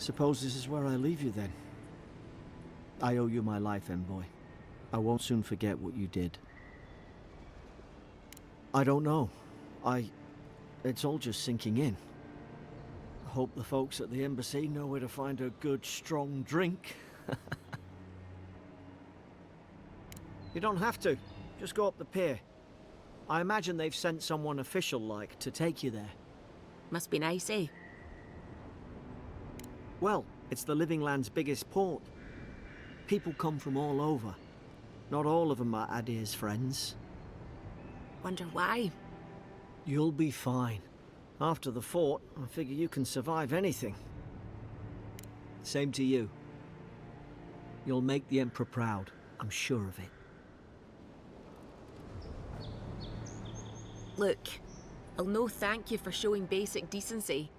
Suppose this is where I leave you then. I owe you my life, envoy. I won't soon forget what you did. I don't know. It's all just sinking in. I hope the folks at the embassy know where to find a good, strong drink. You don't have to. Just go up the pier. I imagine they've sent someone official-like to take you there. Must be nice, eh? Well, it's the Living Land's biggest port. People come from all over. Not all of them are Adir's friends. Wonder why? You'll be fine. After the fort, I figure you can survive anything. Same to you. You'll make the Emperor proud. I'm sure of it. Look, I'll no thank you for showing basic decency.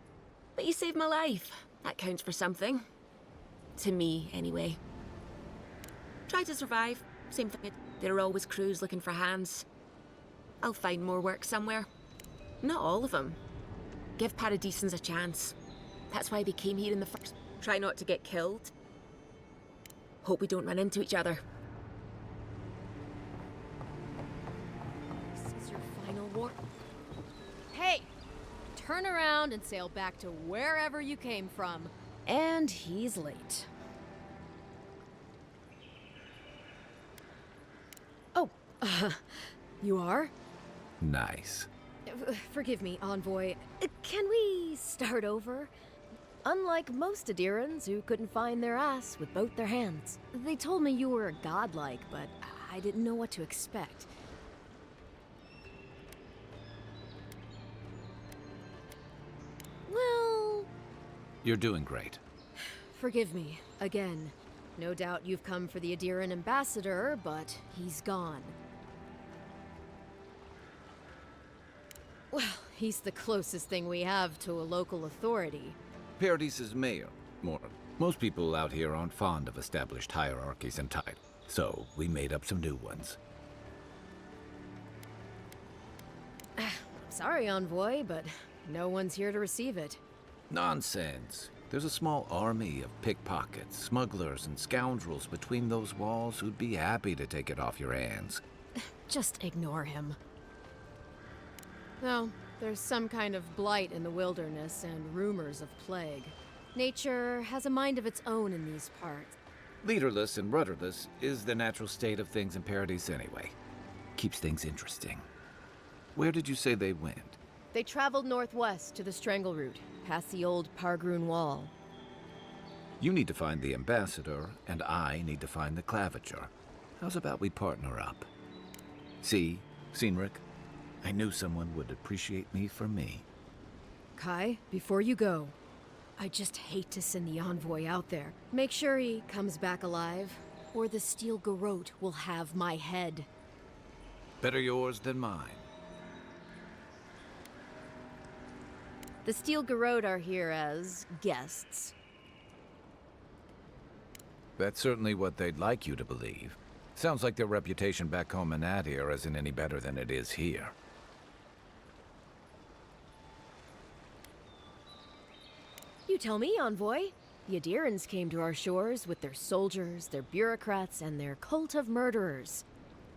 But you saved my life. That counts for something. To me, anyway. Try to survive. Same thing. There are always crews looking for hands. I'll find more work somewhere. Not all of them. Give Paradisans a chance. That's why we came here in the first. Try not to get killed. Hope we don't run into each other. This is your final war. Hey! Turn around and sail back to wherever you came from. And he's late. Oh, you are? Nice. Forgive me, Envoy. Can we start over? Unlike most Adirans who couldn't find their ass with both their hands. They told me you were godlike, but I didn't know what to expect. Well... You're doing great. Forgive me, again. No doubt you've come for the Adiran ambassador, but he's gone. Well, he's the closest thing we have to a local authority. Paradis' mayor, Morin. Most people out here aren't fond of established hierarchies and titles, so we made up some new ones. I'm sorry, Envoy, but no one's here to receive it. Nonsense. There's a small army of pickpockets, smugglers, and scoundrels between those walls who'd be happy to take it off your hands. Just ignore him. Well, there's some kind of blight in the wilderness and rumors of plague. Nature has a mind of its own in these parts. Leaderless and rudderless is the natural state of things in Paradis anyway. Keeps things interesting. Where did you say they went? They traveled northwest to the Strangle Route, past the old Pargroon Wall. You need to find the ambassador, and I need to find the claviger. How's about we partner up? See, Cynric? I knew someone would appreciate me for me. Kai, before you go, I just hate to send the envoy out there. Make sure he comes back alive, or the Steel Garrote will have my head. Better yours than mine. The Steel Garrote are here as guests. That's certainly what they'd like you to believe. Sounds like their reputation back home in Adir isn't any better than it is here. You tell me, Envoy. The Adirans came to our shores with their soldiers, their bureaucrats, and their cult of murderers.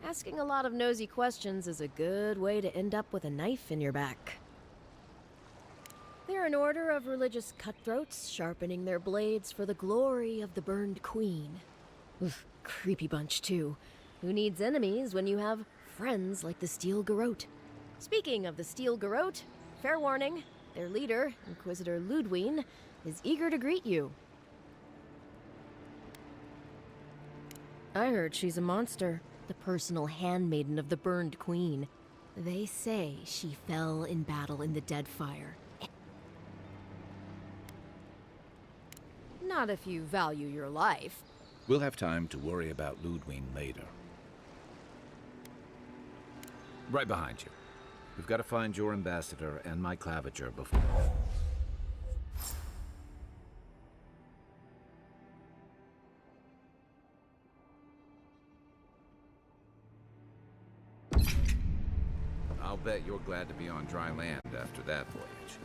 Asking a lot of nosy questions is a good way to end up with a knife in your back. They're an order of religious cutthroats, sharpening their blades for the glory of the burned queen. Oof, creepy bunch, too. Who needs enemies when you have friends like the Steel Garrote? Speaking of the Steel Garrote, fair warning, their leader, Inquisitor Ludwine, is eager to greet you. I heard she's a monster, the personal handmaiden of the burned queen. They say she fell in battle in the Deadfire. Not if you value your life. We'll have time to worry about Ludwine later. Right behind you. We've got to find your ambassador and my claviger before... I'll bet you're glad to be on dry land after that voyage.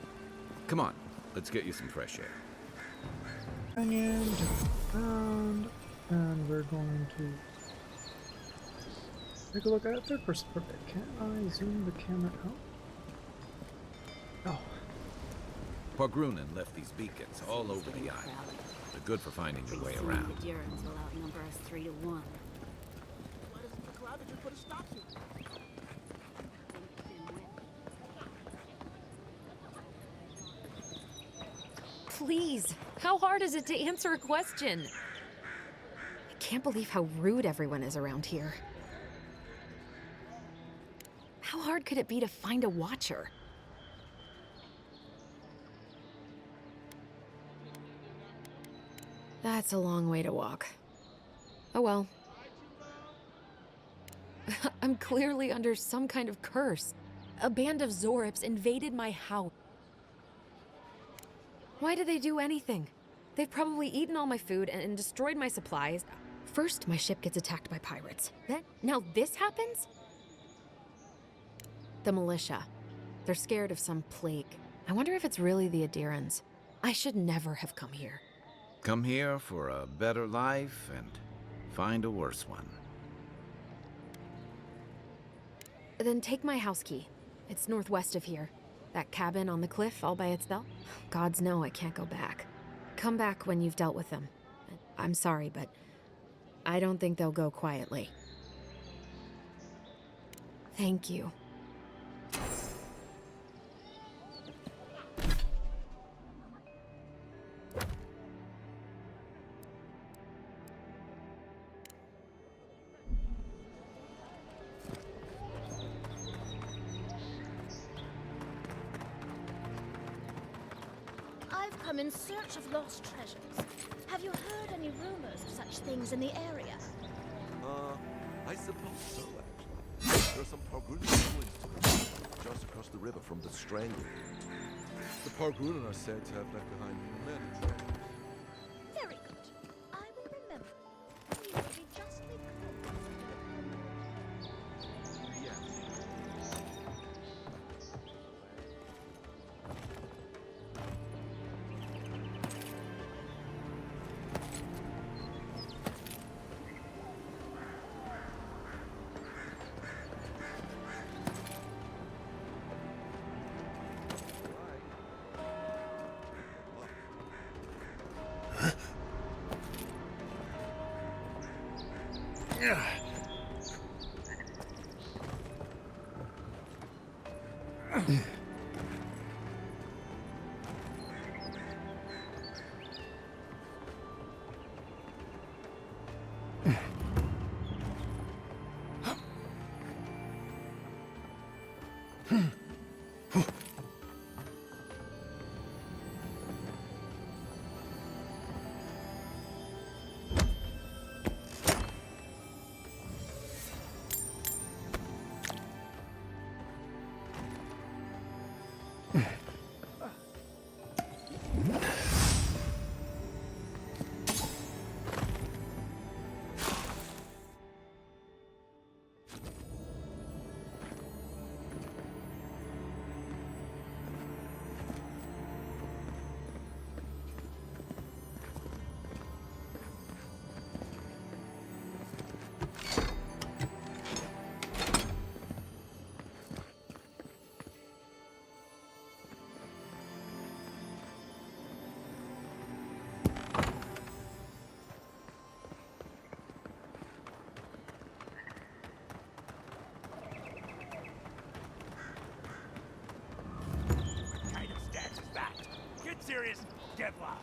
Come on, let's get you some fresh air. Canyon, around, and we're going to take a look at third person. Okay, can I zoom the camera out? Oh, Pargrunen left these beacons all over the island. They're good for finding your way around. The Durans will outnumber us 3 to 1. Why doesn't the Clavager put a stop to it? Please, how hard is it to answer a question? I can't believe how rude everyone is around here. How hard could it be to find a watcher? That's a long way to walk. Oh well. I'm clearly under some kind of curse. A band of Zorips invaded my house. Why did they do anything? They've probably eaten all my food and destroyed my supplies. First, my ship gets attacked by pirates. Now this happens? The militia. They're scared of some plague. I wonder if it's really the Adirans. I should never have come here. Come here for a better life and find a worse one. Then take my house key. It's northwest of here. That cabin on the cliff all by itself. Gods know I can't go back. Come back when you've dealt with them. I'm sorry, but I don't think they'll go quietly. Thank you. I've come in search of lost treasures. Have you heard any rumors of such things in the area? I suppose so, actually. There are some Pargrunen ruins to the north, just across the river from the Strangle. The Pargrunen are said to have left behind many treasures. Very good. I will remember. We will be justly close to the Yes. Kind of stance is that? Get serious, get lost.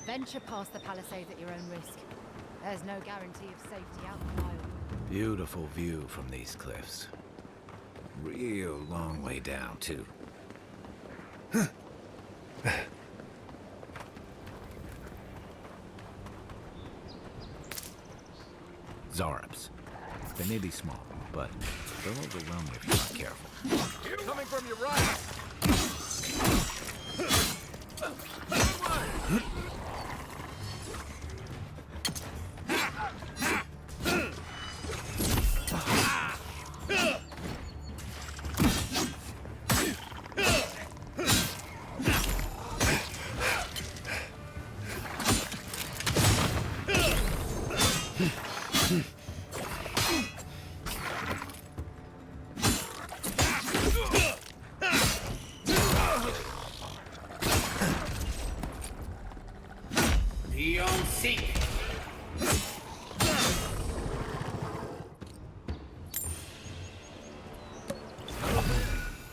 Venture past the palisades at your own risk. There's no guarantee of safety out in the wild. Beautiful view from these cliffs. Real long way down, too. Zarips. They may be small, but they'll overwhelm you if you're not careful. Coming from your right!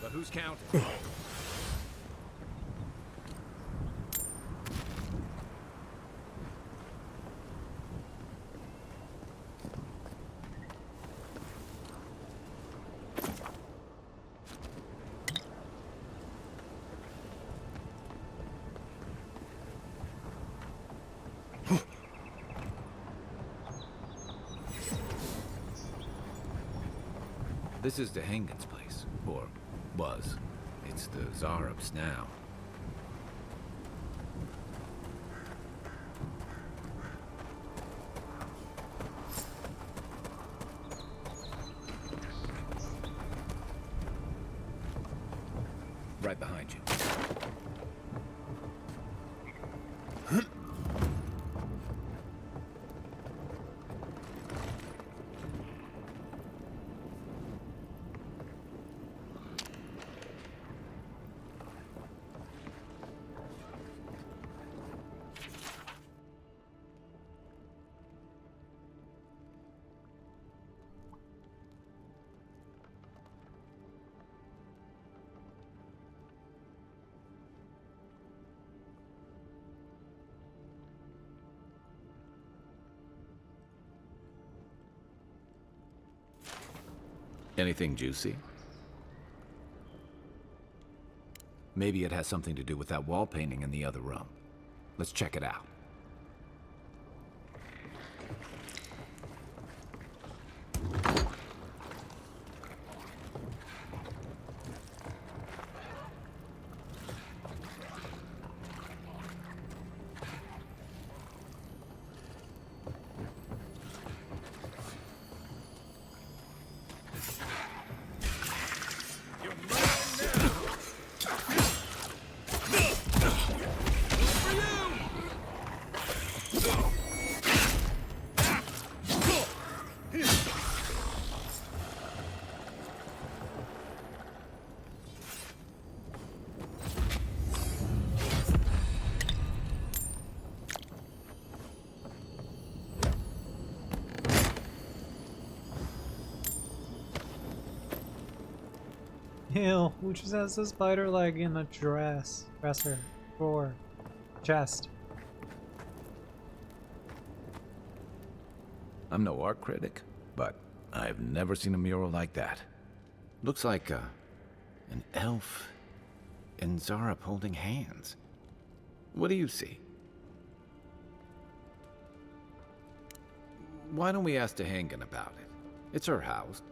But who's counting? This is the Hengen's place, or was. It's the Zarab's now. Right behind you. Anything juicy? Maybe it has something to do with that wall painting in the other room. Let's check it out. Ew, who just has a spider leg in a dresser, drawer, chest? I'm no art critic, but I've never seen a mural like that. Looks like an elf and Zarab holding hands. What do you see? Why don't we ask Tehangan about it? It's her house.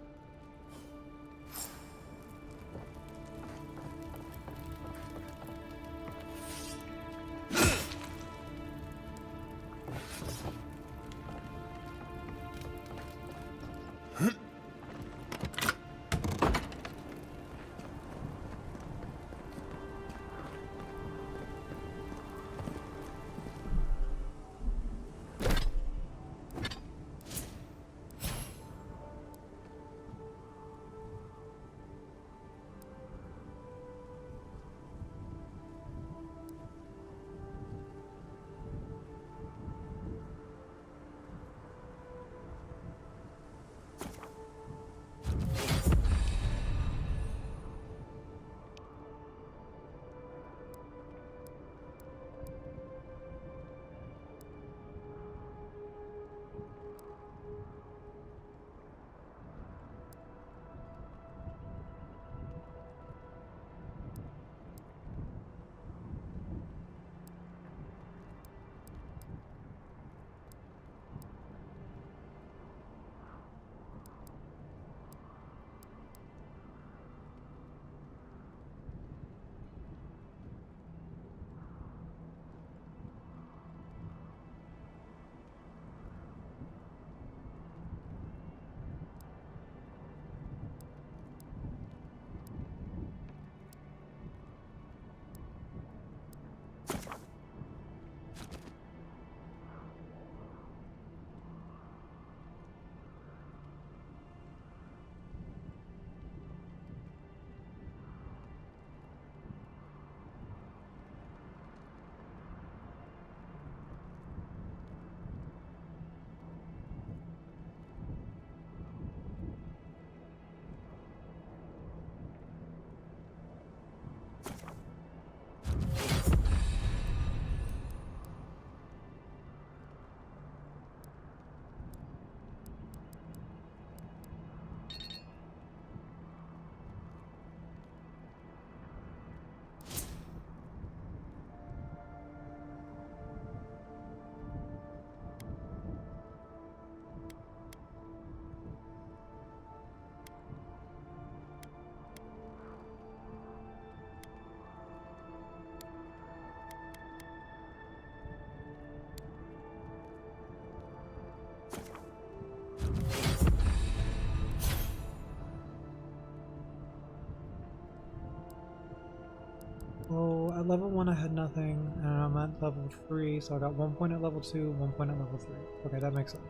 1 I had nothing, and I'm at level 3, so I got 1 point at level 2, 1 point at level 3. Okay, that makes sense.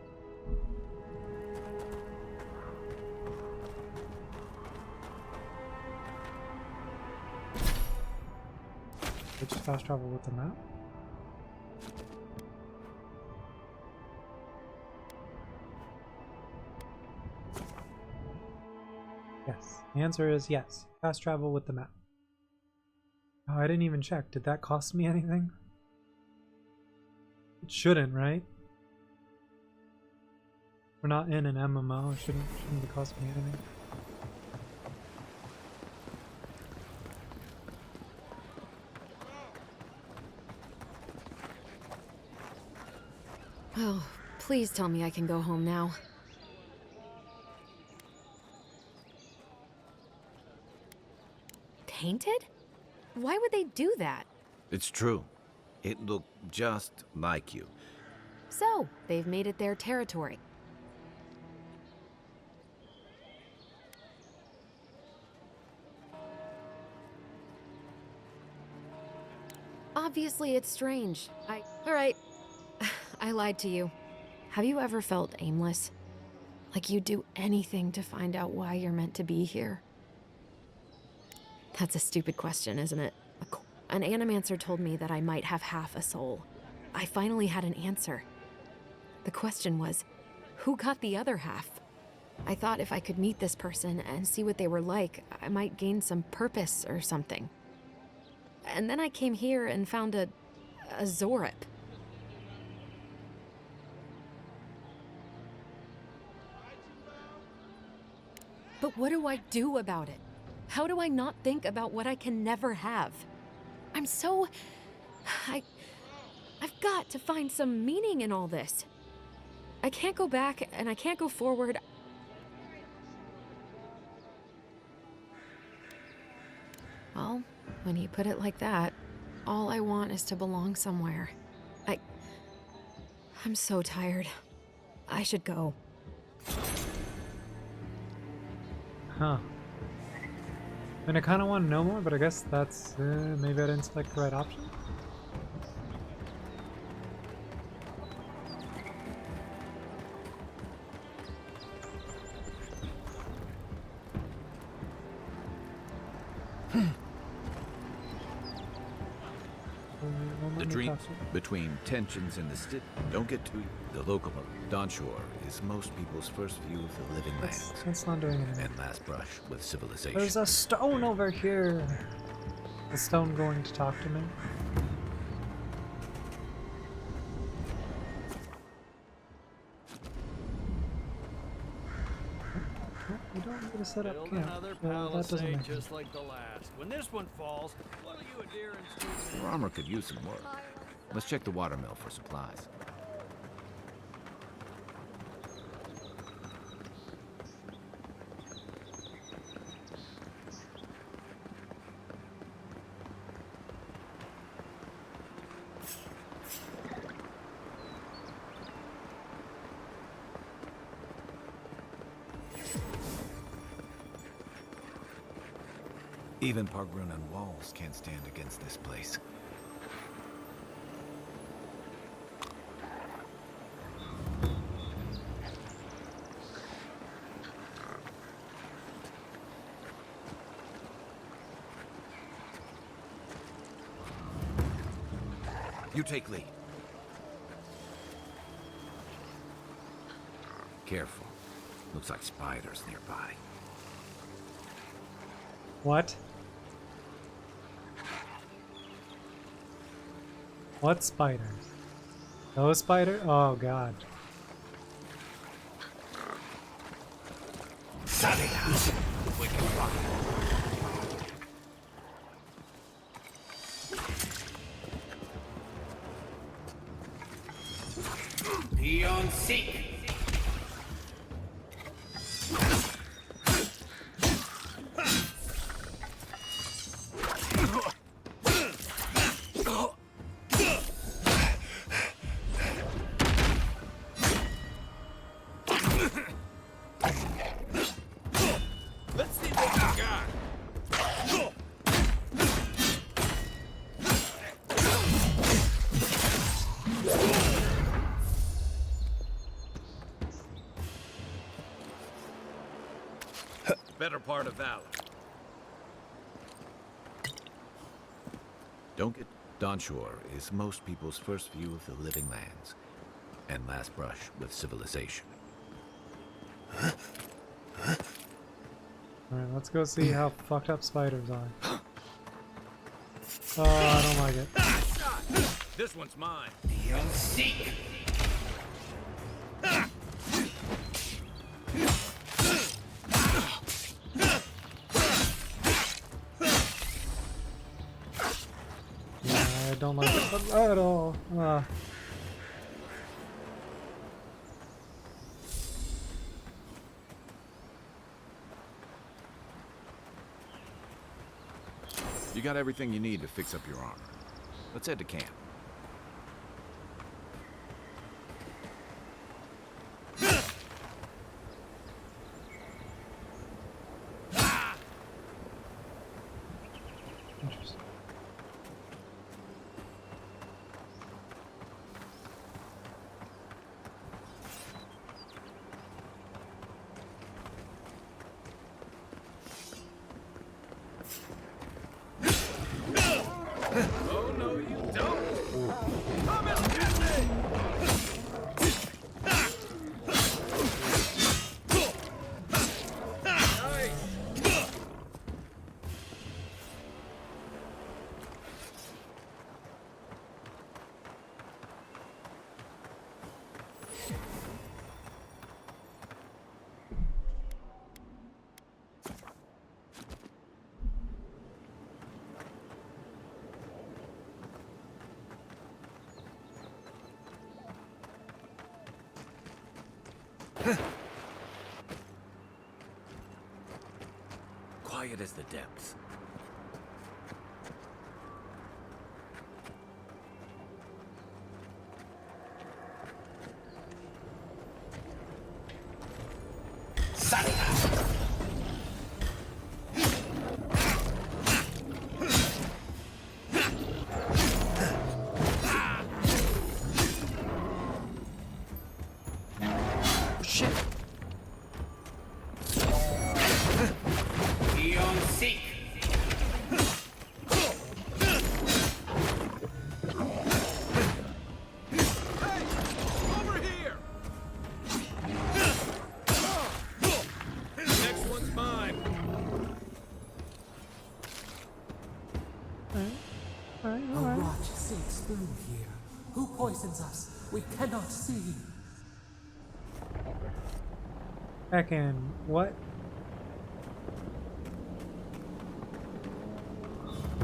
Let's just fast travel with the map. Yes. The answer is yes. Fast travel with the map. Oh, I didn't even check. Did that cost me anything? It shouldn't, right? We're not in an MMO. It shouldn't be costing me anything. Oh, please tell me I can go home now. Tainted? Why would they do that? It's true. It looked just like you. So, they've made it their territory. Obviously, it's strange. Alright. I lied to you. Have you ever felt aimless? Like you'd do anything to find out why you're meant to be here? That's a stupid question, isn't it? An animancer told me that I might have half a soul. I finally had an answer. The question was, who got the other half? I thought if I could meet this person and see what they were like, I might gain some purpose or something. And then I came here and found a Zorip. But what do I do about it? How do I not think about what I can never have? I'm so... I've got to find some meaning in all this. I can't go back and I can't go forward. Well, when you put it like that, all I want is to belong somewhere. I'm so tired. I should go. Huh. And I kind of want to know more, but I guess that's... maybe I didn't select the right option? The dream between tensions in the city. Don't get too... The local Donshore is most people's first view of the living land. That's not doing anything. And last brush with civilization. There's a stone over here! The stone going to talk to me? We don't need to set up camp. Another Well, that doesn't palisade make sense. just like the last. When this one falls, what are you adherents to? Your armor could use some work. Let's check the watermill for supplies. Even Pargrunan walls can't stand against this place. You take lead. Careful. Looks like spiders nearby. What? What spiders? Those spiders? Oh god. Beyond seek. Better part of valor. Don't get... Dawnshore is most people's first view of the living lands, and last brush with civilization. Alright, let's go see how fucked up spiders are. Oh, I don't like it. This one's mine. Beyond seek. Yeah, I don't like it at all. You got everything you need to fix up your armor. Let's head to camp. Interesting. Oh, no, you don't. Come and get me! Quiet as the depths. Beyond seek. Over here! Next one's mine. Alright. Rot sinks through here. Who poisons us? We cannot see. Heckin', what?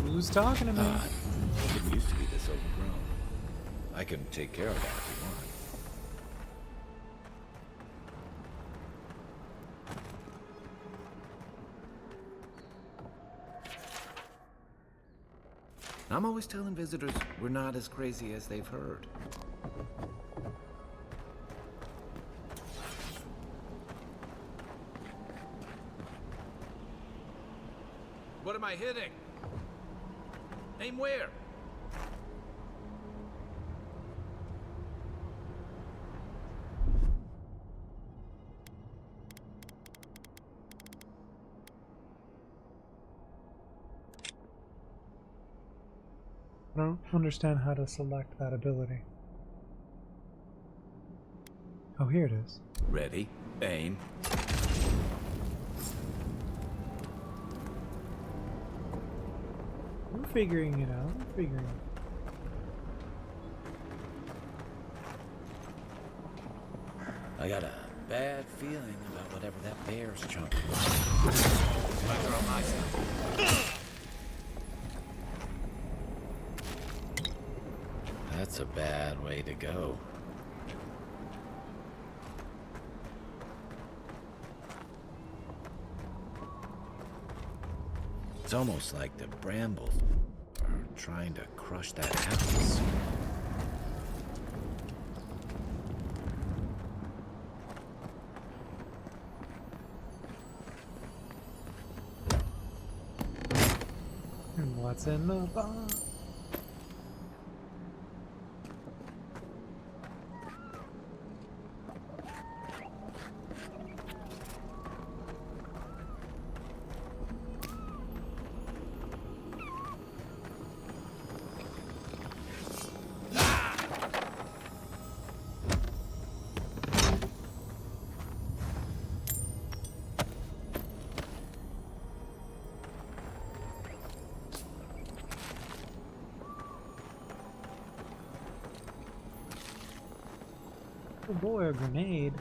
Who's talking to me? It didn't used to be this overgrown. I can take care of that if you want. I'm always telling visitors we're not as crazy as they've heard. What am I hitting? Aim where? I don't understand how to select that ability. Oh, here it is. Ready, aim. We're figuring it out. We're figuring it out. I got a bad feeling about whatever that bear's chomping. That's a bad way to go. It's almost like the brambles are trying to crush that house. And what's in the box? Oh boy, a grenade.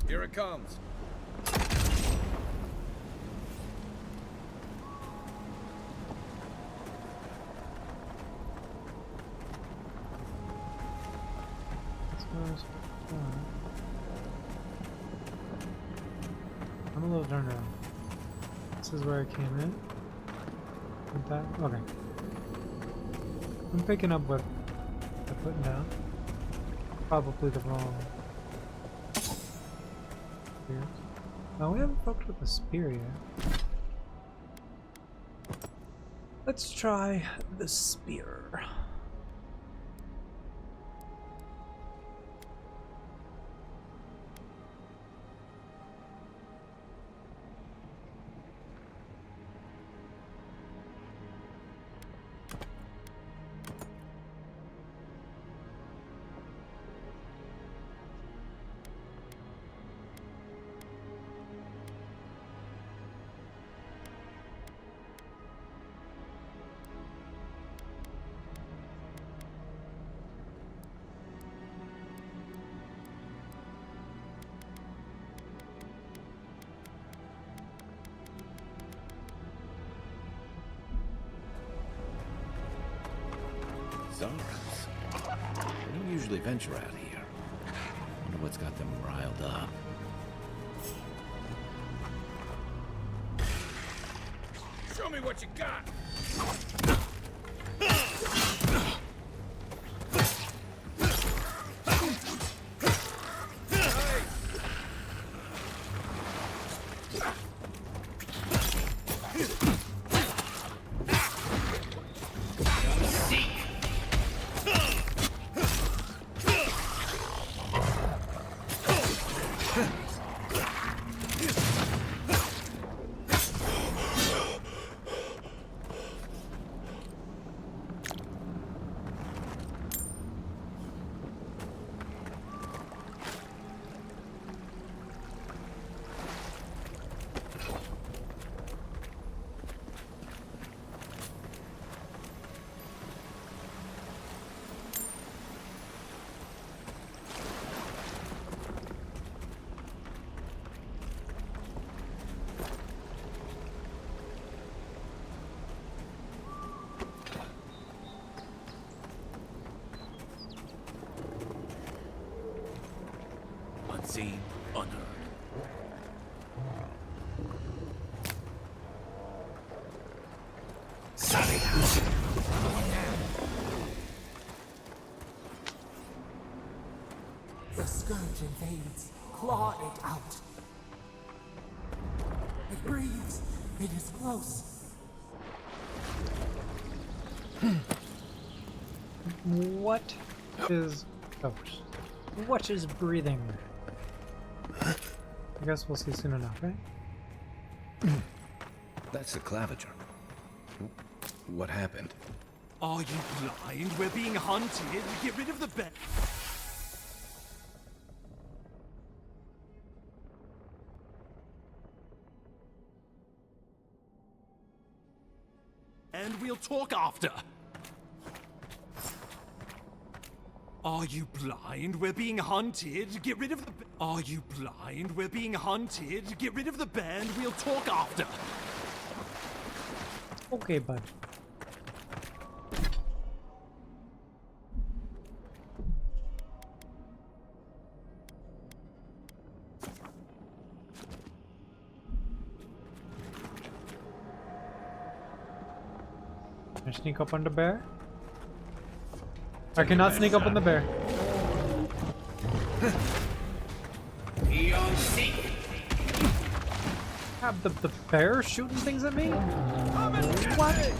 Here it comes. I'm a little turned around. This is where I came in. With that? Okay. I'm picking up what they're putting down. Probably the wrong spears. No, we haven't fucked with the spear yet. Let's try the spear. Zombies. They don't usually venture out here. Wonder what's got them riled up. Show me what you got! Unseen, unheard. Sorry. The scourge invades. Claw it out. It breathes. It is close. What is... Oh, what is breathing? I guess we'll see soon enough, right? That's the claviger. What happened? Are you blind? We're being hunted. Get rid of the bed. And we'll talk after. Are you blind? We're being hunted. Get rid of the... Are you blind? We're being hunted. Get rid of the band. We'll talk after. Okay, bud. Can I sneak up on the bear? I cannot sneak up on the bear. Have the bear shooting things at me? What?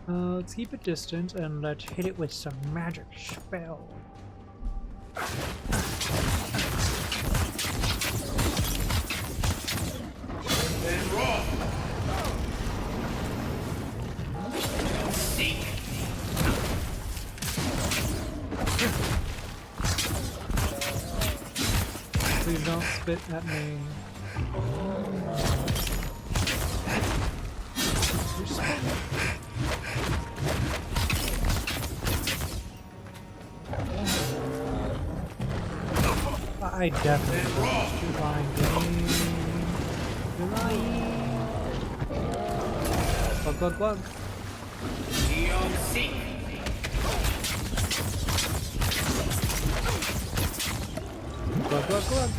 Let's keep it distant and let's hit it with some magic spell. Please don't spit at me. You're spitting. I definitely lost your line game. You're lying. Glug, glug, glug. Glug, glug, glug.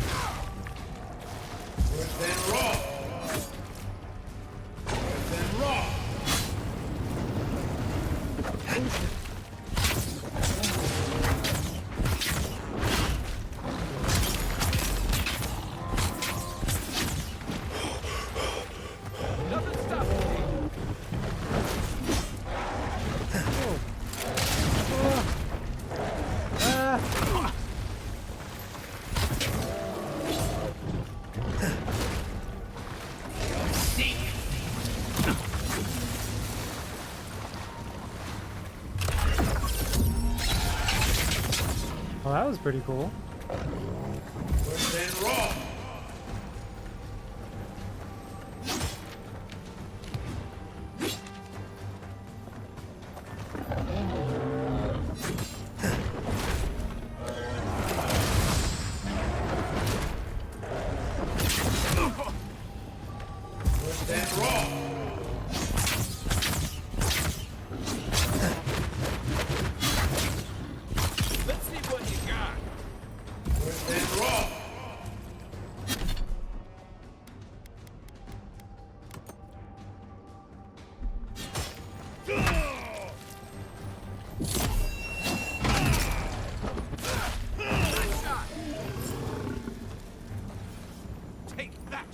Well, that was pretty cool.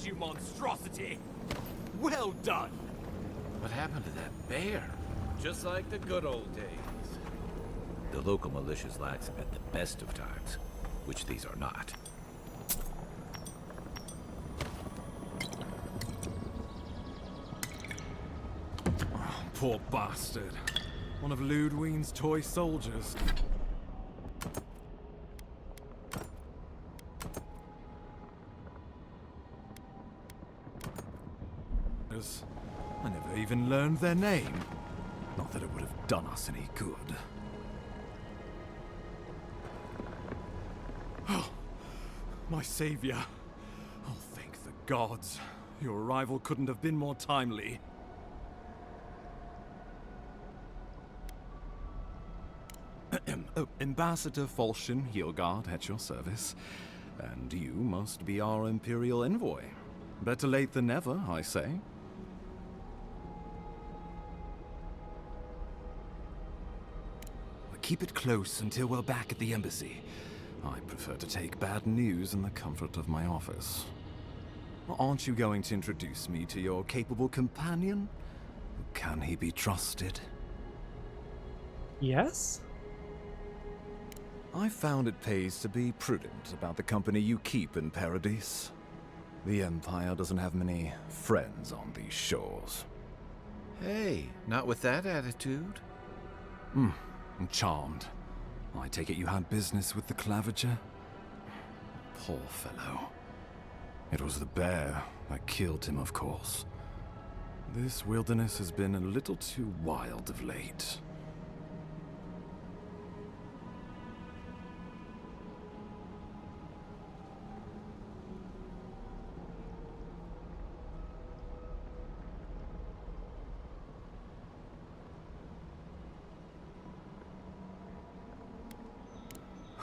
You monstrosity! Well done! What happened to that bear? Just like the good old days. The local militia's lax at the best of times, which these are not. Oh, poor bastard. One of Ludwine's toy soldiers. I never even learned their name. Not that it would have done us any good. Oh, my savior. Oh, thank the gods. Your arrival couldn't have been more timely. Oh, Ambassador Falchion Heelguard at your service. And you must be our Imperial envoy. Better late than never, I say. Keep it close until we're back at the embassy. I prefer to take bad news in the comfort of my office. Aren't you going to introduce me to your capable companion? Can he be trusted? Yes? I found it pays to be prudent about the company you keep in Paradise. The Empire doesn't have many friends on these shores. Hey, not with that attitude. I'm charmed. I take it you had business with the Clavager? Poor fellow. It was the bear that killed him, of course. This wilderness has been a little too wild of late.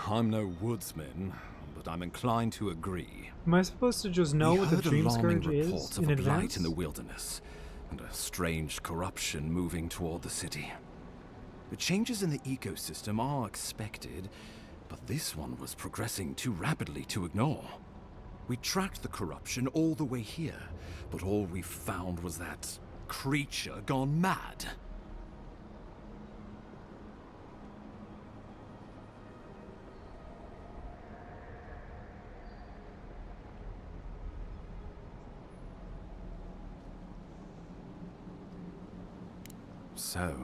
I'm no woodsman, but I'm inclined to agree. Am I supposed to just know what the Dream Scourge is reports of in a blight advance? in the wilderness. and a strange corruption moving toward the city. The changes in the ecosystem are expected, but this one was progressing too rapidly to ignore. We tracked the corruption all the way here, but all we found was that creature gone mad. So,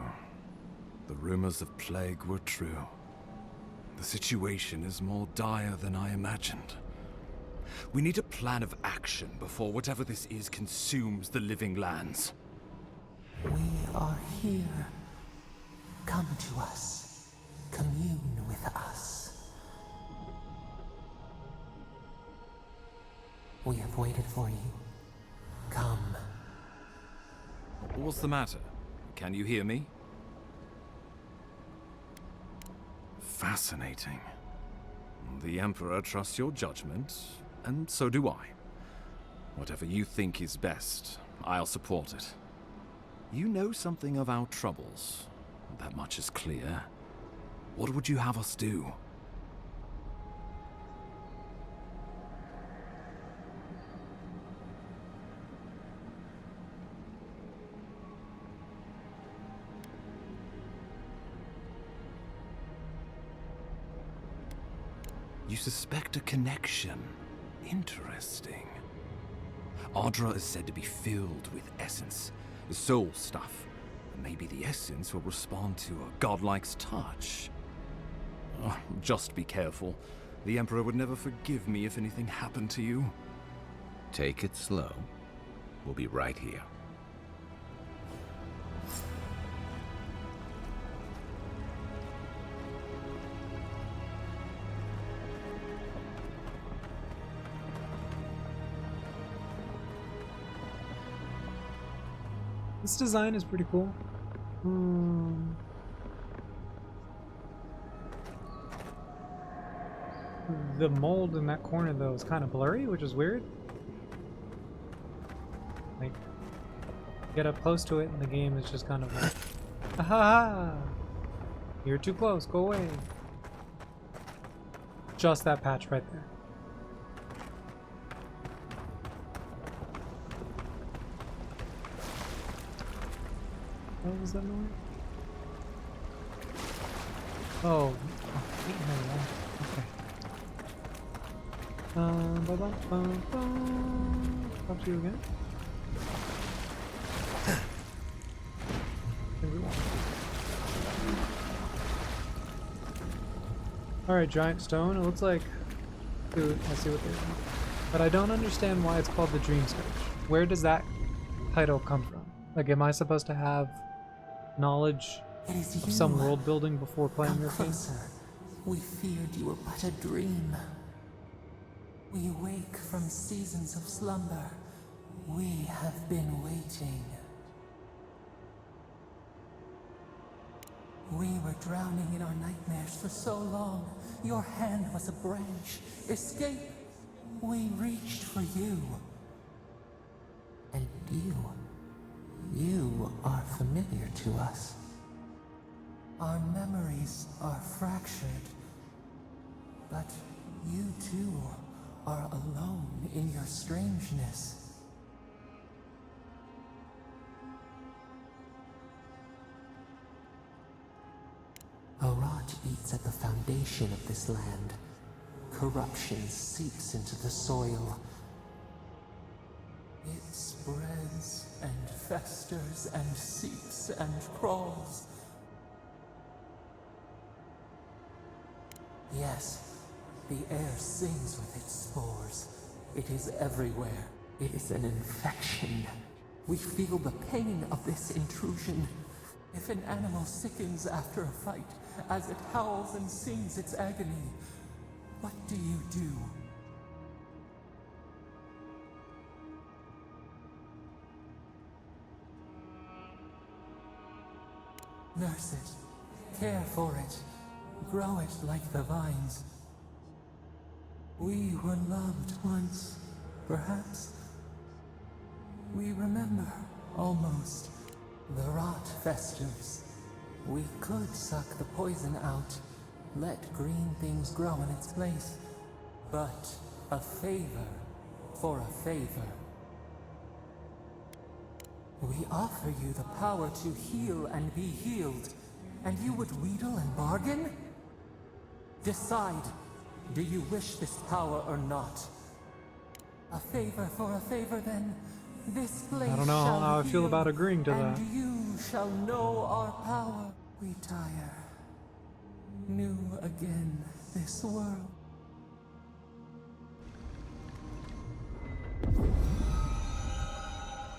the rumors of plague were true. The situation is more dire than I imagined. We need a plan of action before whatever this is consumes the living lands. We are here. Come to us. Commune with us. We have waited for you. Come. What's the matter? Can you hear me? Fascinating. The Emperor trusts your judgment, and so do I. Whatever you think is best, I'll support it. You know something of our troubles. That much is clear. What would you have us do? You suspect a connection. Interesting. Ardra is said to be filled with essence, the soul stuff. And maybe the essence will respond to a godlike's touch. Just be careful. The Emperor would never forgive me if anything happened to you. Take it slow. We'll be right here. This design is pretty cool. The mold in that corner though is kind of blurry, which is weird. Like, get up close to it and the game is just kind of like, aha! You're too close, go away. Just that patch right there. What was that noise? Oh, okay. Talk to you again. Alright, giant stone. It looks like food. I see what they're doing. But I don't understand why it's called the Dream Scourge. Where does that title come from? Like, am I supposed to have knowledge of some world building before playing this game? We feared you were but a dream. We wake from seasons of slumber. We have been waiting. We were drowning in our nightmares for so long. Your hand was a branch. Escape! We reached for you. And you are familiar to us. Our memories are fractured. But you too are alone in your strangeness. A rot eats at the foundation of this land. Corruption seeps into the soil. It spreads and festers and seeps and crawls. Yes, the air sings with its spores. It is everywhere. It is an infection. We feel the pain of this intrusion. If an animal sickens after a fight, as it howls and sings its agony, what do you do? Nurse it, care for it, grow it like the vines. We were loved once, perhaps. We remember Almost. The rot festers. We could suck the poison out, let green things grow in its place. But a favor for a favor. We offer you the power to heal and be healed, and you would wheedle and bargain? Decide. Do you wish this power or not? A favor for a favor, then. This place I don't know shall how I feel heal, about agreeing to that. and you shall know our power. We tire. New again this world.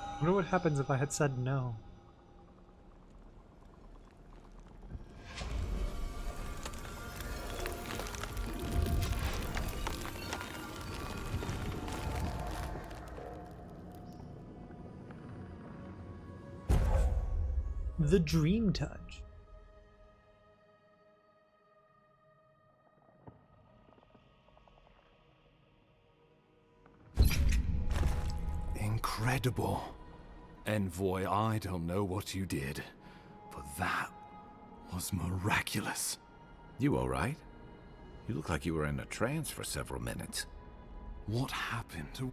I wonder what happens if I had said no. The Dream Touch. Incredible. Envoy, I don't know what you did, but that was miraculous. You all right? You look like you were in a trance for several minutes. What happened?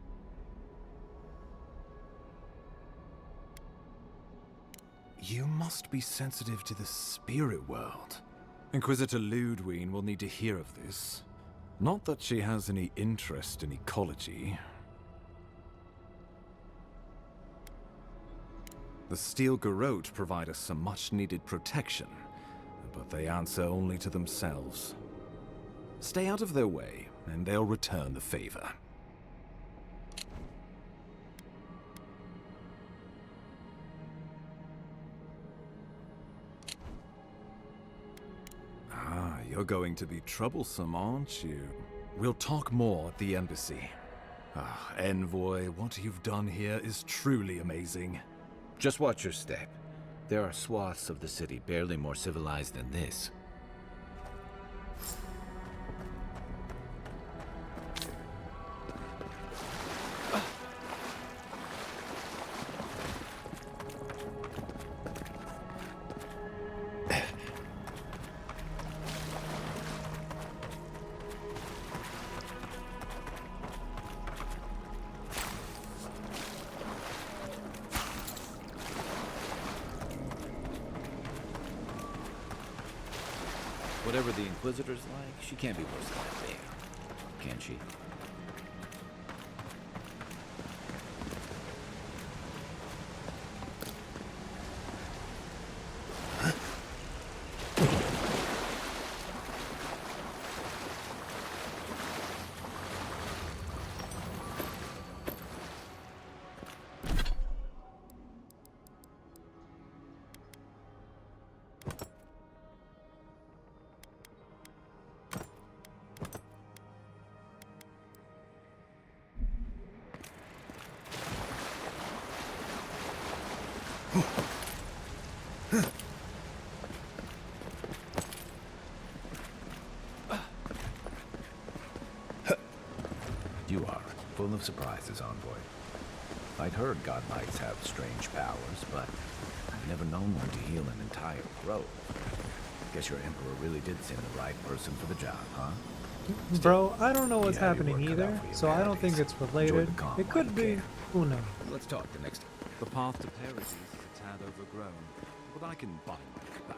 You must be sensitive to the spirit world. Inquisitor Ludwine will need to hear of this. Not that she has any interest in ecology. The Steel Garrote provide us some much-needed protection, but they answer only to themselves. Stay out of their way, and they'll return the favor. Ah, you're going to be troublesome, aren't you? We'll talk more at the embassy. Ah, Envoy, what you've done here is truly amazing. Just watch your step. There are swaths of the city barely more civilized than this. Whatever the Inquisitor's like, she can't be worse than that bear, can she? You are full of surprises, Envoy. I'd heard God Knights have strange powers, but I've never known one to heal an entire grove. Guess your Emperor really did send the right person for the job, huh? Bro, I don't know what's You have your happening work cut out either, for you so I don't think nowadays. it's related. the calm It while could you be. can. Who knows? Let's talk the next. The path to Paradis is a tad overgrown, but I can buy my back.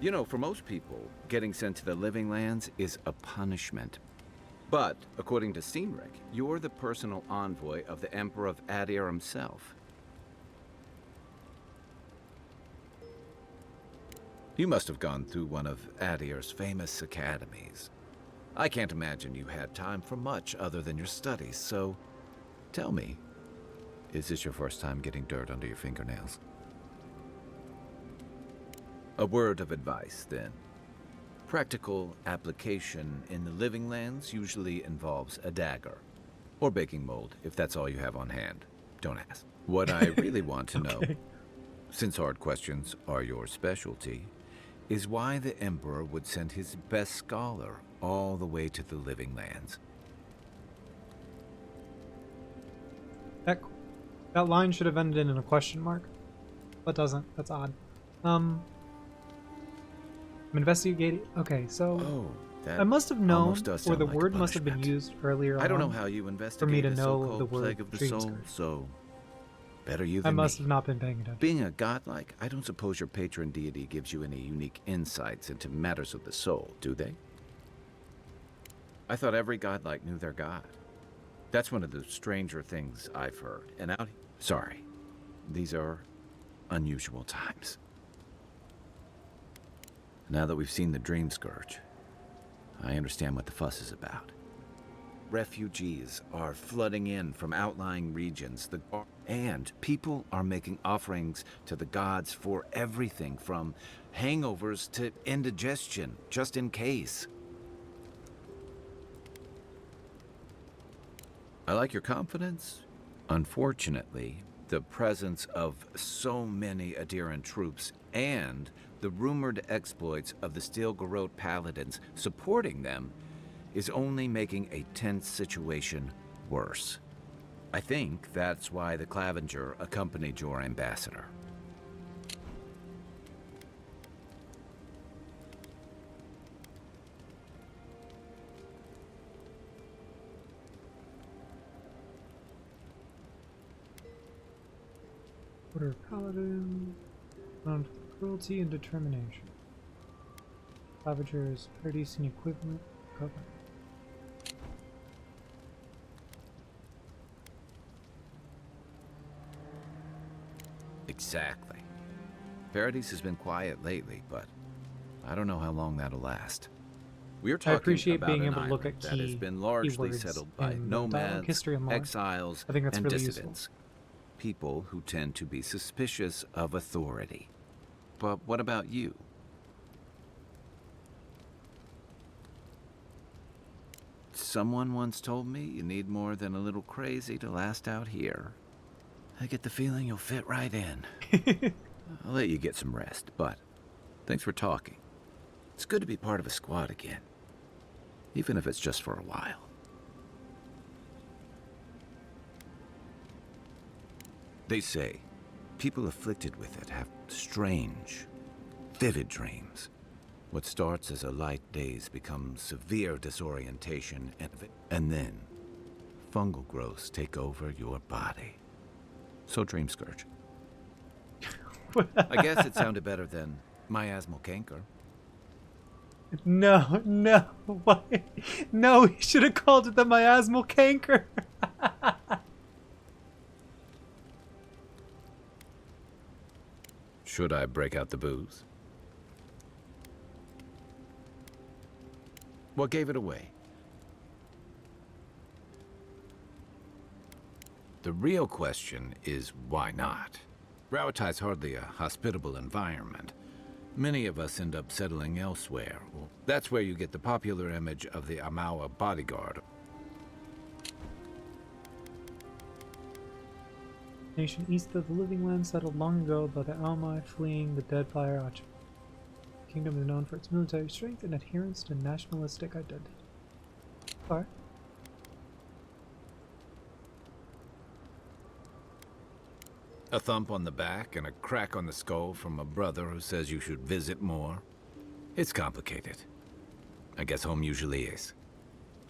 You know, for most people, getting sent to the Living Lands is a punishment. But, according to Cynric, you're the personal envoy of the Emperor of Adir himself. You must have gone through one of Adir's famous academies. I can't imagine you had time for much other than your studies, so tell me, is this your first time getting dirt under your fingernails? A word of advice, then. Practical application in the living lands usually involves a dagger. Or baking mold, if that's all you have on hand. Don't ask. What I really want to know, since hard questions are your specialty, is why the Emperor would send his best scholar all the way to the living lands. That line should have ended in a question mark, but doesn't. That's odd. I'm investigating. Okay, so that I must have known, almost does or sound the like a word must have been punishment. used earlier I don't know on how you for me investigate to a know so-called the word plague of the dream soul, skirt. so better you I than must me. have not been paying attention. Being a godlike, I don't suppose your patron deity gives you any unique insights into matters of the soul, do they? I thought every godlike knew their god. That's one of the stranger things I've heard. And sorry, these are unusual times. Now that we've seen the Dream Scourge, I understand what the fuss is about. Refugees are flooding in from outlying regions, and people are making offerings to the gods for everything from hangovers to indigestion, just in case. I like your confidence. Unfortunately, the presence of so many Adiran troops and the rumored exploits of the Steel-Garrote paladins supporting them is only making a tense situation worse. I think that's why the Clavenger accompanied your ambassador. Order of Paladin, known for cruelty and determination. Claveger's Paradisian equivalent, covenant. Exactly. Paradise has been quiet lately, but I don't know how long that'll last. We're talking I appreciate about being an able to look island at that has been largely keywords settled by in the dialogue nomads, history and lore. exiles, I think that's and really dissidents. People who tend to be suspicious of authority. But what about you? Someone once told me you need more than a little crazy to last out here. I get the feeling you'll fit right in. I'll let you get some rest, but thanks for talking. It's good to be part of a squad again, even if it's just for a while. They say people afflicted with it have strange, vivid dreams. What starts as a light daze becomes severe disorientation, and then fungal growths take over your body. So Dream Scourge. I guess it sounded better than miasmal canker. No, why? No, he should have called it the miasmal canker. Should I break out the booze? What gave it away? The real question is why not? Rauatai's hardly a hospitable environment. Many of us end up settling elsewhere. That's where you get the popular image of the Amawa bodyguard. Nation east of the Living Land settled long ago by the Almai fleeing the Deadfire Archer. The kingdom is known for its military strength and adherence to nationalistic identity. Alright. A thump on the back and a crack on the skull from a brother who says you should visit more. It's complicated. I guess home usually is.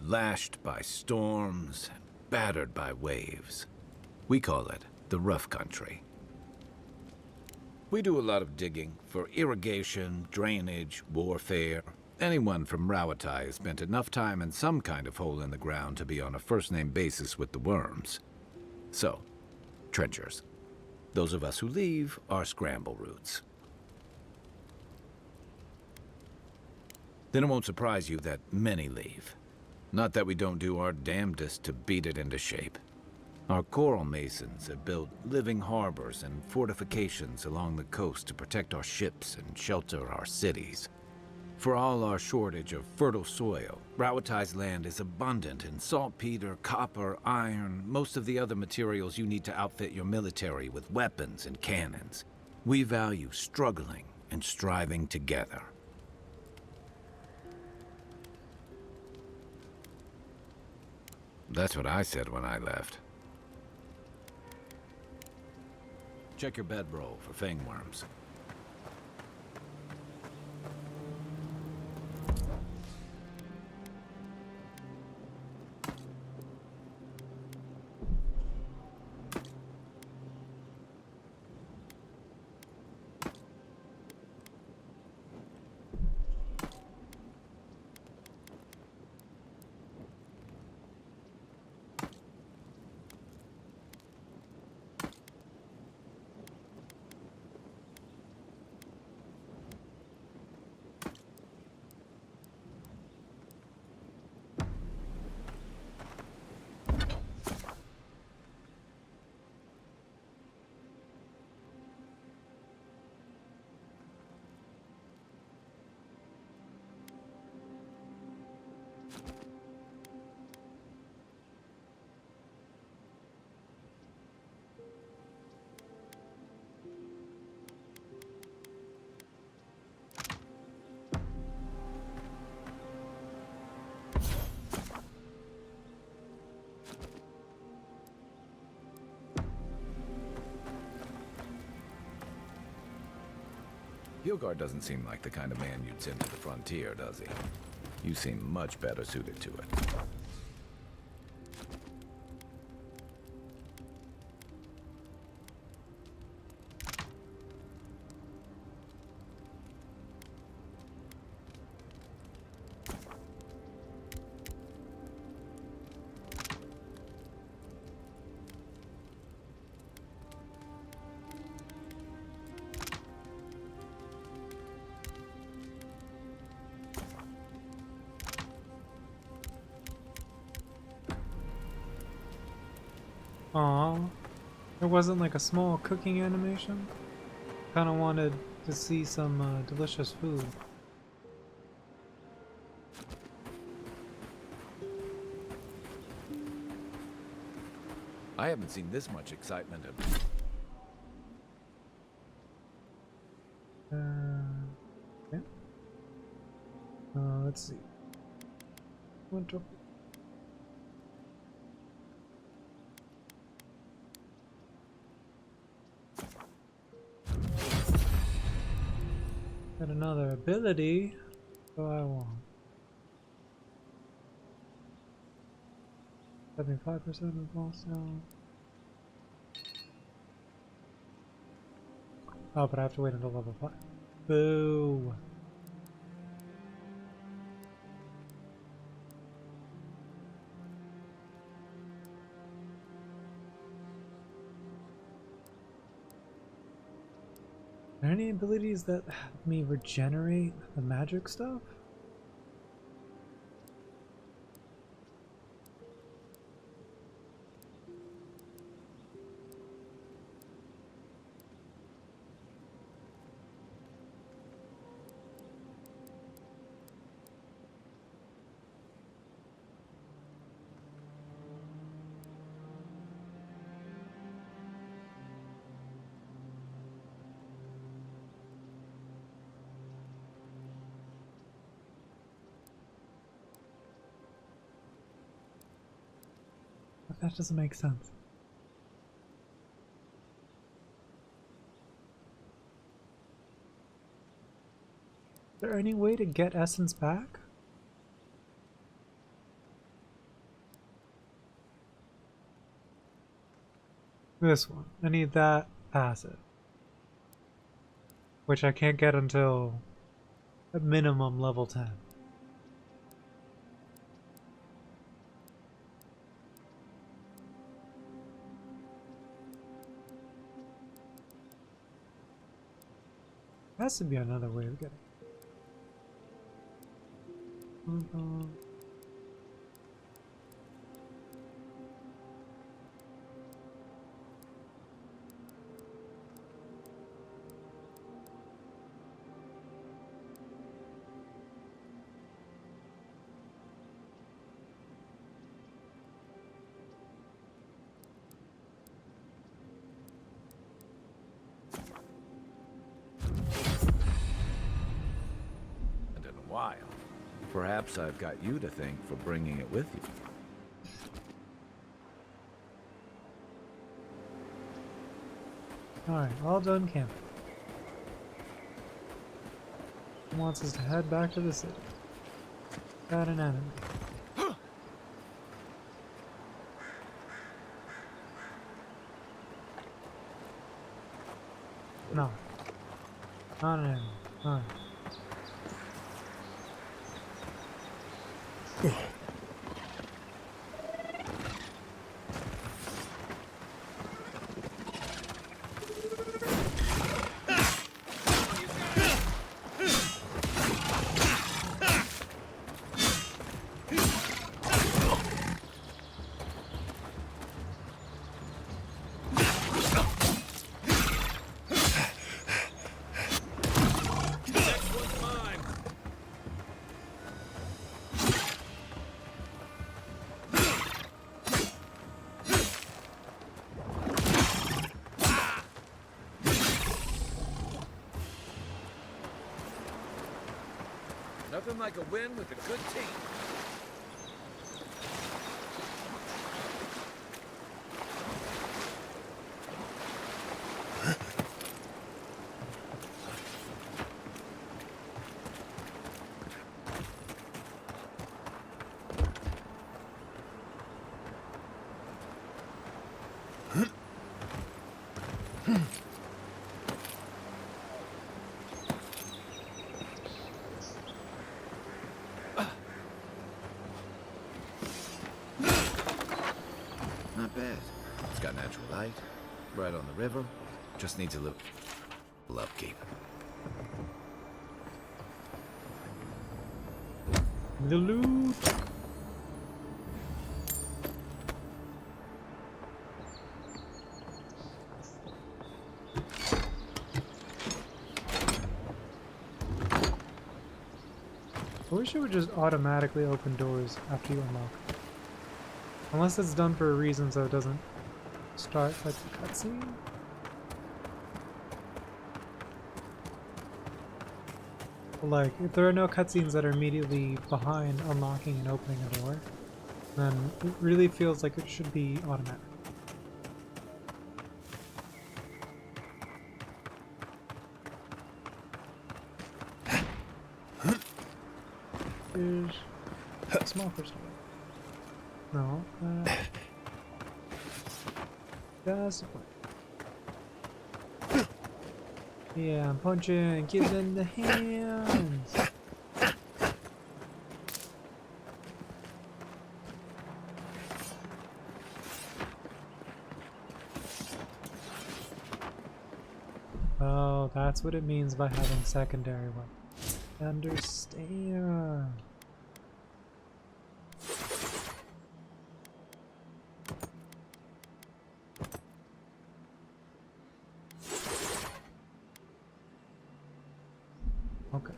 Lashed by storms and battered by waves. We call it the rough country. We do a lot of digging for irrigation, drainage, warfare. Anyone from Rawatai has spent enough time in some kind of hole in the ground to be on a first-name basis with the worms. So, trenchers. Those of us who leave are scramble routes. Then it won't surprise you that many leave. Not that we don't do our damnedest to beat it into shape. Our coral masons have built living harbors and fortifications along the coast to protect our ships and shelter our cities. For all our shortage of fertile soil, Rawatai's land is abundant in saltpeter, copper, iron, most of the other materials you need to outfit your military with weapons and cannons. We value struggling and striving together. That's what I said when I left. Check your bedroll for fangworms. Hilgard doesn't seem like the kind of man you'd send to the frontier, does he? You seem much better suited to it. Aw, there wasn't like a small cooking animation? Kinda wanted to see some delicious food. I haven't seen this much excitement in... Okay. Let's see. Winter. Got another ability. What do I want? 75% of all sound. Oh, but I have to wait until level 5. Boo! Are there any abilities that help me regenerate the magic stuff? That doesn't make sense. Is there any way to get essence back? This one. I need that passive. Which I can't get until at minimum level 10. Has to be another way of getting. And in a while. Perhaps I've got you to thank for bringing it with you. Alright, all done camping. He wants us to head back to the city. Got an enemy. No. Not an enemy. Alright. Nothing like a win with a good team. Not bad. It's got natural light, right on the river. Just needs a little upkeep. The loot! I wish it would just automatically open doors after you unlock them. Unless it's done for a reason so it doesn't start like the cutscene. Like, if there are no cutscenes that are immediately behind unlocking and opening a door, then it really feels like it should be automatic. There's a small crystal. No, that's the point. Yeah, I'm punching, give them the hands. Oh, that's what it means by having secondary weapons. Understand. Okay.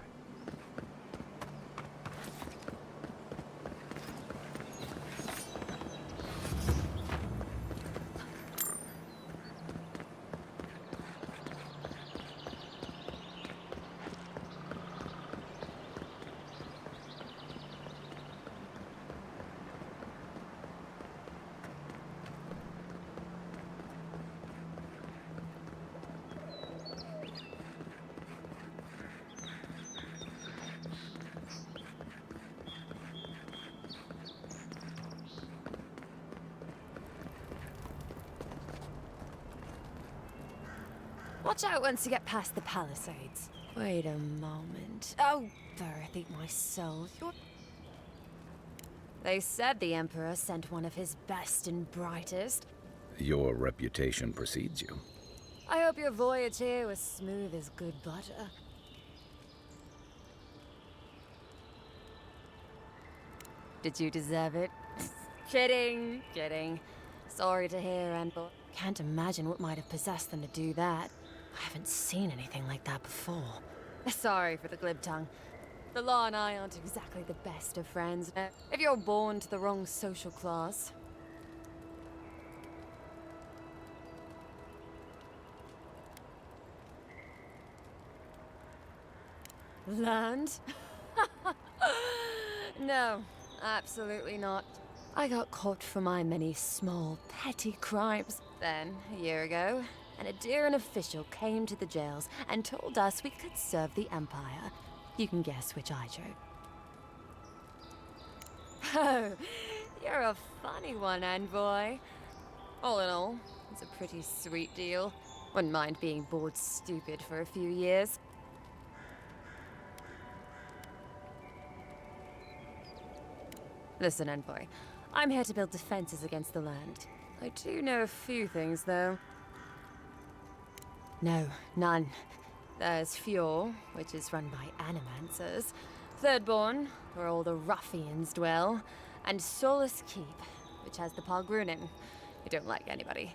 Watch out once you get past the palisades. Wait a moment. Oh, Earth eat my soul. They said the Emperor sent one of his best and brightest. Your reputation precedes you. I hope your voyage here was smooth as good butter. Did you deserve it? Kidding, kidding. Sorry to hear, Envoy. Can't imagine what might have possessed them to do that. I haven't seen anything like that before. Sorry for the glib tongue. The law and I aren't exactly the best of friends. If you're born to the wrong social class. Land? No, absolutely not. I got caught for my many small, petty crimes. Then, a year ago, an Adiran official came to the jails and told us we could serve the Empire. You can guess which I chose. Oh, you're a funny one, Envoy. All in all, it's a pretty sweet deal. Wouldn't mind being bored stupid for a few years. Listen, Envoy. I'm here to build defenses against the land. I do know a few things, though. No, none. There's Fjord, which is run by animancers. Thirdborn, where all the ruffians dwell. And Solus Keep, which has the Pargrunin, who don't like anybody.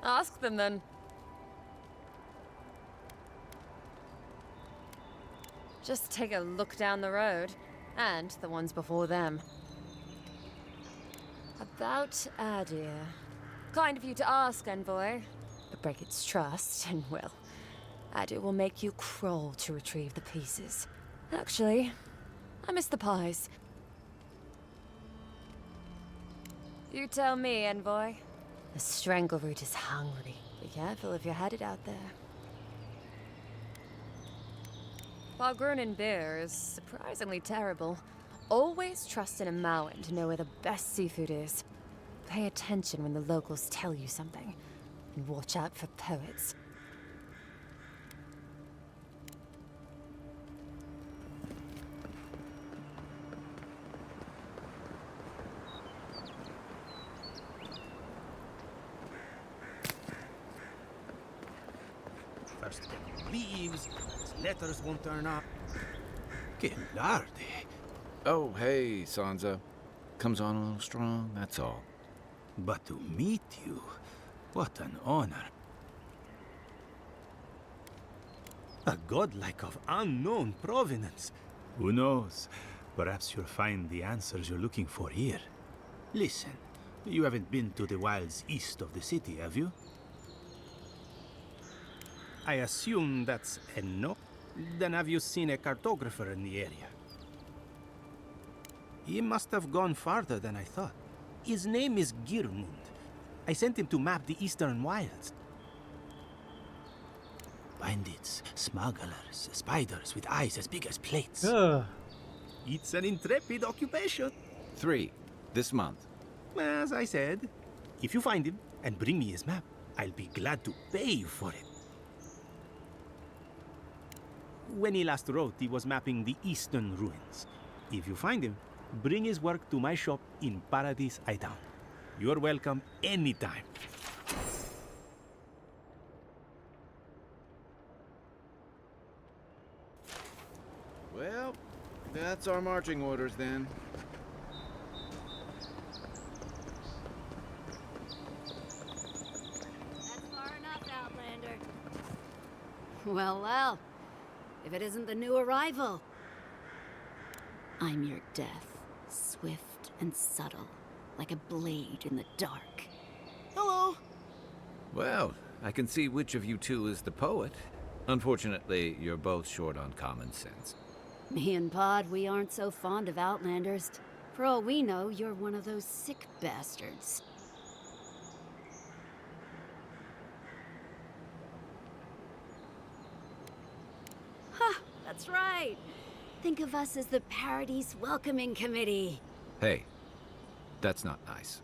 Ask them, then. Just take a look down the road, and the ones before them. About Adir. Kind of you to ask, Envoy. But break its trust, and well, Adir will make you crawl to retrieve the pieces. Actually, I miss the pies. You tell me, Envoy. The Strangleroot is hungry. Be careful if you're headed out there. Pargrunin beer is surprisingly terrible. Always trust in a Mauen to know where the best seafood is. Pay attention when the locals tell you something. And watch out for poets. First leaves, letters won't turn up. Que larde. Oh, hey, Sansa. Comes on a little strong, that's all. But to meet you, what an honor. A godlike of unknown provenance. Who knows? Perhaps you'll find the answers you're looking for here. Listen, you haven't been to the wilds east of the city, have you? I assume that's a no. Then have you seen a cartographer in the area? He must have gone farther than I thought. His name is Girmund. I sent him to map the eastern wilds. Bandits, smugglers, spiders with eyes as big as plates. It's an intrepid occupation. 3, this month. As I said, if you find him and bring me his map, I'll be glad to pay you for it. When he last wrote, he was mapping the eastern ruins. If you find him, bring his work to my shop in Paradise Island. You're welcome anytime. Well, that's our marching orders then. That's far enough, Outlander. Well, well. If it isn't the new arrival. I'm your death, swift and subtle, like a blade in the dark. Hello. Well, I can see which of you two is the poet. Unfortunately, you're both short on common sense. Me and Pod, we aren't so fond of Outlanders. For all we know, you're one of those sick bastards. Ha! That's right! Think of us as the Paradise Welcoming Committee. Hey, that's not nice.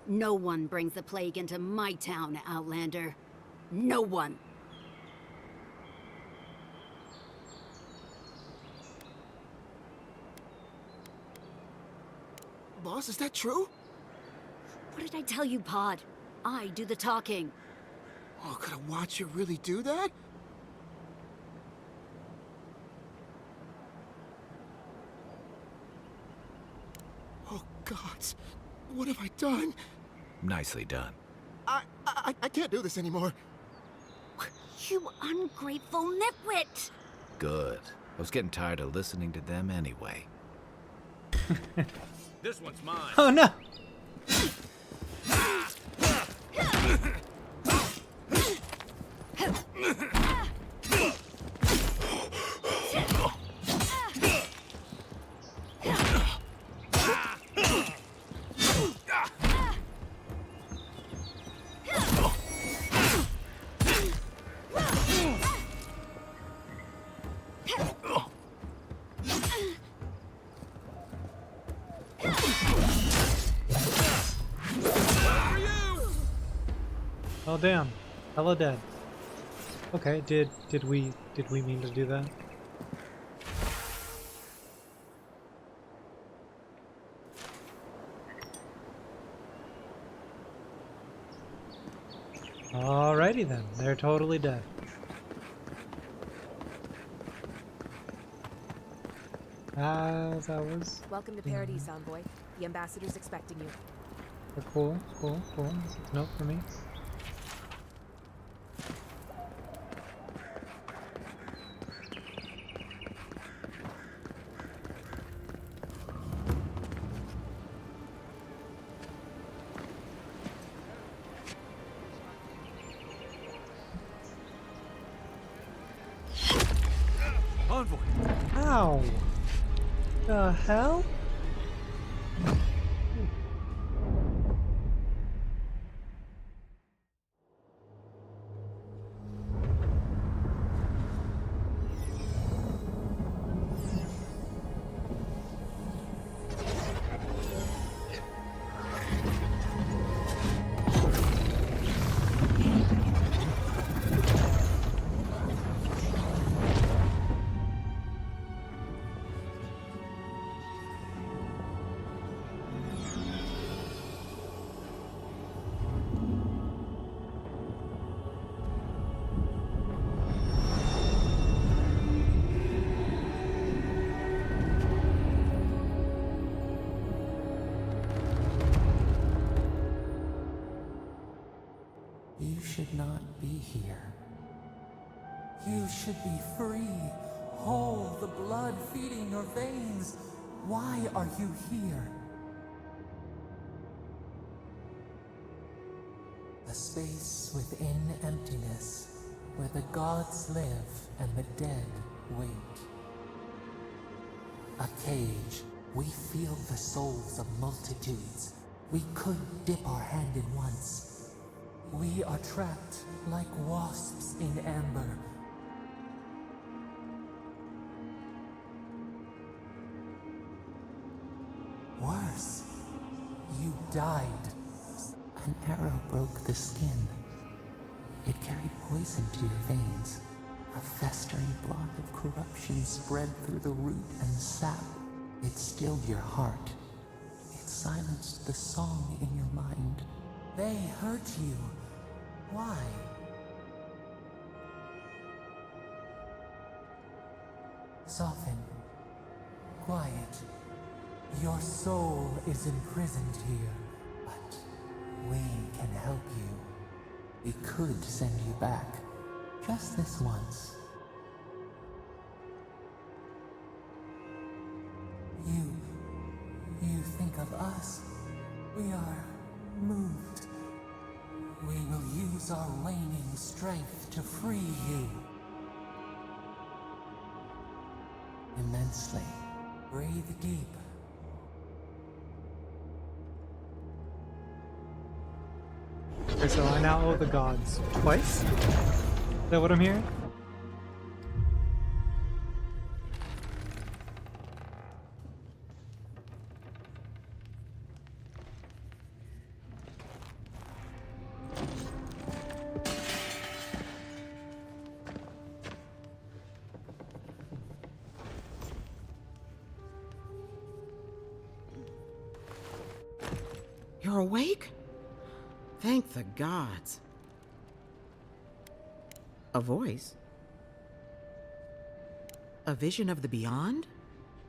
No one brings the plague into my town, Outlander. No one! Boss, is that true? What did I tell you, Pod? I do the talking. Oh, could I watch you really do that? Oh, gods. What have I done? Nicely done. I can't do this anymore. You ungrateful nitwit! Good. I was getting tired of listening to them anyway. This one's mine. Oh no! Oh damn. Hella dead. Okay, did we mean to do that? Alrighty then, they're totally dead. As I was. Welcome to Paradise, Envoy. The ambassador's expecting you. Cool. Note for me. Envoy! Ow! The hell? You should not be here. You should be free, whole, the blood feeding your veins. Why are you here? A space within emptiness, where the gods live and the dead wait. A cage. We feel the souls of multitudes. We could dip our hand in once. We are trapped like wasps in amber. Worse, you died. An arrow broke the skin. It carried poison to your veins. A festering blot of corruption spread through the root and sap. It stilled your heart. It silenced the song in your mind. They hurt you. Why? Soften. Quiet. Your soul is imprisoned here, but we can help you. We could send you back, just this once. You think of us. We are moved. We will use our waning strength to free you. Immensely. Breathe deep. Okay, so I now owe the gods twice? Is that what I'm hearing? You're awake? Thank the gods. A voice? A vision of the beyond?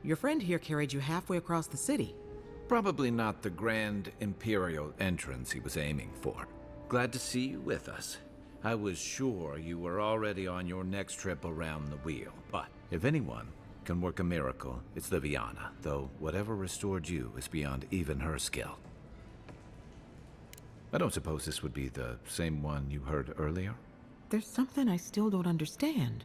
Your friend here carried you halfway across the city. Probably not the grand imperial entrance he was aiming for. Glad to see you with us. I was sure you were already on your next trip around the wheel, but if anyone can work a miracle, it's Liviana, though whatever restored you is beyond even her skill. I don't suppose this would be the same one you heard earlier? There's something I still don't understand.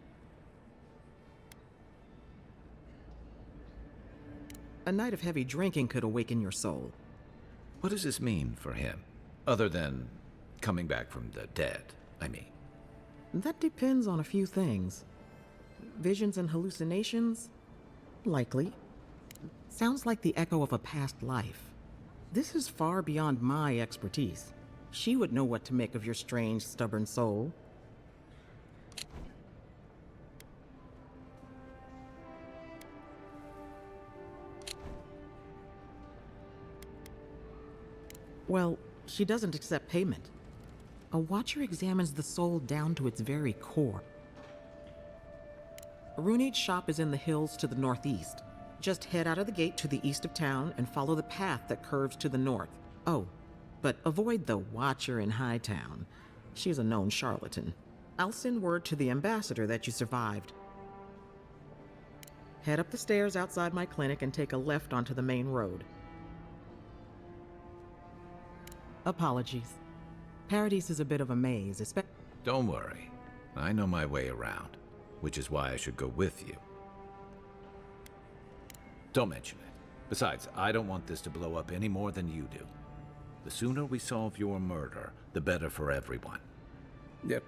A night of heavy drinking could awaken your soul. What does this mean for him? Other than coming back from the dead, I mean. That depends on a few things. Visions and hallucinations? Likely. Sounds like the echo of a past life. This is far beyond my expertise. She would know what to make of your strange, stubborn soul. Well, she doesn't accept payment. A watcher examines the soul down to its very core. Runade's shop is in the hills to the northeast. Just head out of the gate to the east of town and follow the path that curves to the north. Oh, but avoid the watcher in Hightown. She's a known charlatan. I'll send word to the ambassador that you survived. Head up the stairs outside my clinic and take a left onto the main road. Apologies. Paradise is a bit of a maze, Don't worry. I know my way around, which is why I should go with you. Don't mention it. Besides, I don't want this to blow up any more than you do. The sooner we solve your murder, the better for everyone. Yep.